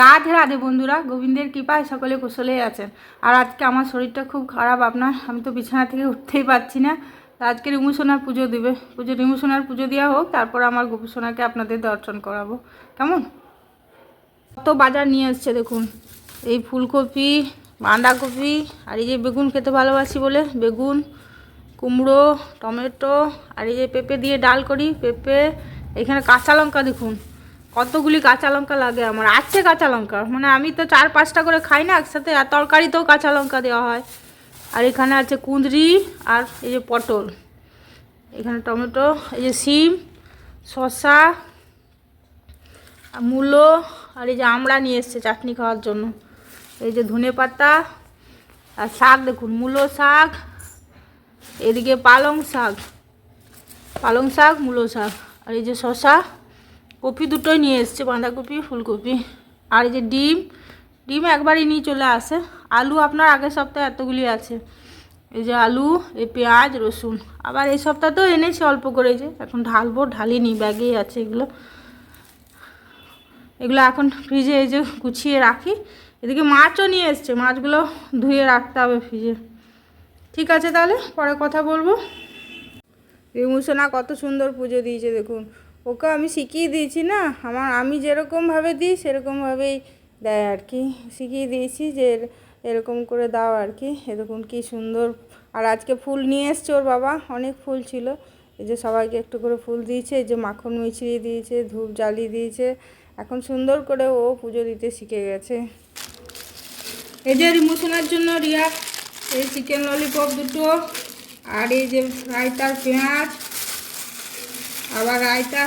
রাধে রাধে বন্ধুরা, গোবিন্দের কৃপায় সকলে কুশলে আছেন। আর আজকে আমার শরীরটা খুব খারাপ আমি তো বিছানা থেকে উঠতেই পারছি না। আজকে রিমুসোনার পুজো দেবে, রিমুসোনার পুজো দেওয়া হোক, তারপর আমার গোপুসোনাকে আপনাদের দর্শন করাবো। কেমন? কত বাজার নিয়ে এসছে দেখুন। এই ফুলকপি, বাঁধাকপি, আর এই যে বেগুন খেতে ভালোবাসি বলে বেগুন, কুমড়ো, টমেটো, আর এই যে পেঁপে দিয়ে ডাল করি, পেঁপে। এখানে কাঁচা লঙ্কা দেখুন, কতগুলি কাঁচা লঙ্কা লাগে আমার। আছে কাঁচা লঙ্কা, মানে আমি তো 4-5টা করে খাই না একসাথে, আর তরকারিতেও কাঁচা লঙ্কা দেওয়া হয়। আর এখানে আছে কুঁদরি, আর এই যে পটল, এখানে টমেটো, এই যে শিম, শসা, মূলো, আর এই যে আমড়া নিয়ে এসছে চাটনি খাওয়ার জন্য। এই যে ধনে পাতা, আর শাক দেখুন, মূলো শাক, এদিকে পালং শাক, মূলো শাক, আর এই যে শসা, কপি দুটোই নিয়ে এসছে, বাঁধাকপি, ফুলকপি, আর এই যে ডিম একবারই নিয়ে চলে আসে। আলু আপনার আগের সপ্তাহে এতগুলি আছে। এই যে আলু, এই পেঁয়াজ, রসুন, আবার এই সপ্তাহতেও এনেছি অল্প করে, যে এখন ঢালবো, ঢালিনি, ব্যাগেই আছে এগুলো। এখন ফ্রিজে এই যে গুছিয়ে রাখি। এদিকে মাছও নিয়ে এসছে, মাছগুলো ধুয়ে রাখতে হবে ফ্রিজে। ঠিক আছে, তাহলে পরে কথা বলবো। রিমুসোনা কত সুন্দর পুজো দিয়েছে দেখুন। ওকে আমি শিখিয়ে দিয়েছি না, আমি যেরকমভাবে দিই সেরকমভাবেই দেয় আর কি। শিখিয়ে দিয়েছি যে এরকম করে দাও আর কি। এরকম কি সুন্দর। আর আজকে ফুল নিয়ে এসছে ওর বাবা, অনেক ফুল ছিল। এই যে সবাইকে একটু করে ফুল দিয়েছে, এই যে মাখন মিছড়িয়ে দিয়েছে, ধূপ জ্বালিয়ে দিয়েছে। এখন সুন্দর করে ও পুজো দিতে শিখে গেছে। এই যে রিমুসোনার জন্য রিয়া এই চিকেন ললিপপ দুটো, আর এই যে রায়তার পেঁয়াজ, আবার রায়তা,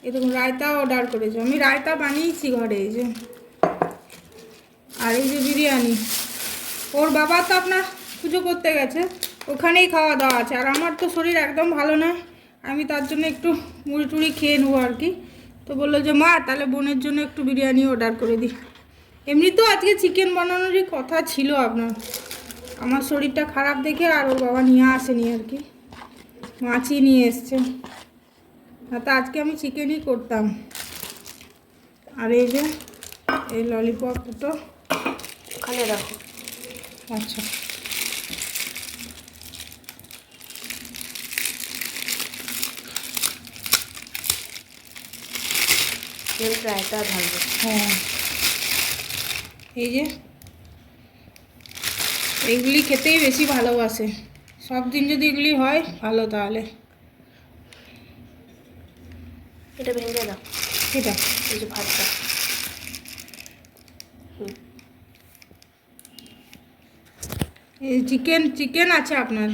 এরকম রায়তা অর্ডার করেছে। আমি রায়তা বানিয়েছি ঘরে, এই যে। আর এই যে বিরিয়ানি, ওর বাবা তো আপনার পুজো করতে গেছে, ওখানেই খাওয়া দাওয়া আছে। আর আমার তো শরীর একদম ভালো নয়, আমি তার জন্য একটু মুড়ি টুড়ি খেয়ে নেবো আর কি। তো বললো যে মা তাহলে বোনের জন্য একটু বিরিয়ানি অর্ডার করে দিই। এমনি তো আজকে চিকেন বানানোরই কথা ছিল আপনার, আমার শরীরটা খারাপ দেখে আর ওর বাবা নিয়ে আসেনি আর কি, মাছই নিয়ে এসছে। তা আজকে আমি চিকেনই করতাম। আর এই যে এই ললিপপ দুটো ওখানে রাখো। আচ্ছা, রায়তা ঢালবো। হ্যাঁ, এই যে এইগুলি খেতেই বেশি ভালোবাসে। সব দিন যদি এগুলি হয় ভালো, তাহলে এটা ভেঙে দাও। এটা এই যে ভাতটা, এই চিকেন আছে আপনার,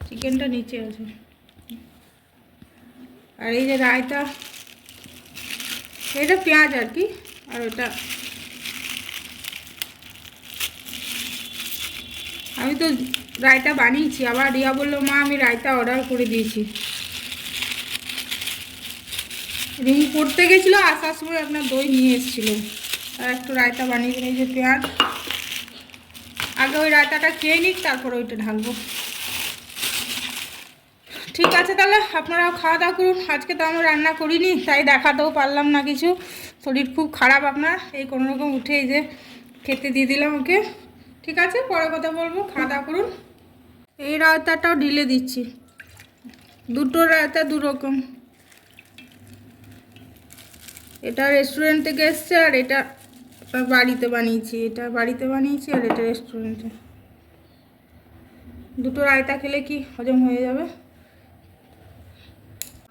চিকেনটা নিচে আছে। আর এই যে রায়তা, এটা পেঁয়াজ আর কি। আর ওটা আমি তো রায়তা বানিয়েছি, আবার রিয়া বললো মা আমি রায়তা অর্ডার করে দিয়েছি। রিমু পড়তে গেছিলো, আসার সময় আপনার দই নিয়ে এসেছিলো, আর একটু রায়তা বানিয়ে দিন। এই যে পেঁয়াজ, আগে ওই রায়তাটা খেয়ে নিক, তারপর ওইটা ঢালবো। ঠিক আছে, তাহলে আপনারাও খাওয়া দাওয়া করুন। আজকে তো আমি রান্না করিনি, তাই দেখাতেও পারলাম না কিছু। শরীর খুব খারাপ আপনার, এই কোনোরকম উঠে এই যে খেতে দিয়ে দিলাম ওকে। ঠিক আছে, পরে কথা বলবো। খাওয়া দাওয়া করুন। এই রায়তাটাও ঢেলে দিচ্ছি, দুটো রায়তা দুরকম। এটা রেস্টুরেন্ট থেকে এসছে, আর এটা বাড়িতে বানিয়েছি। এটা বাড়িতে বানিয়েছি, আর এটা রেস্টুরেন্টে। দুটো রায়তা খেলে কি হজম হয়ে যাবে।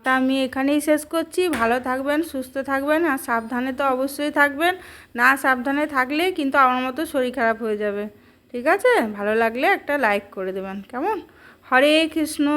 তা আমি এখানেই শেষ করছি। ভালো থাকবেন, সুস্থ থাকবেন, আর সাবধানে তো অবশ্যই থাকবেন। না সাবধানে থাকলে কিন্তু আমার মতো শরীর খারাপ হয়ে যাবে। ঠিক আছে, ভালো লাগলে একটা লাইক করে দেবেন। কেমন? হরে কৃষ্ণ।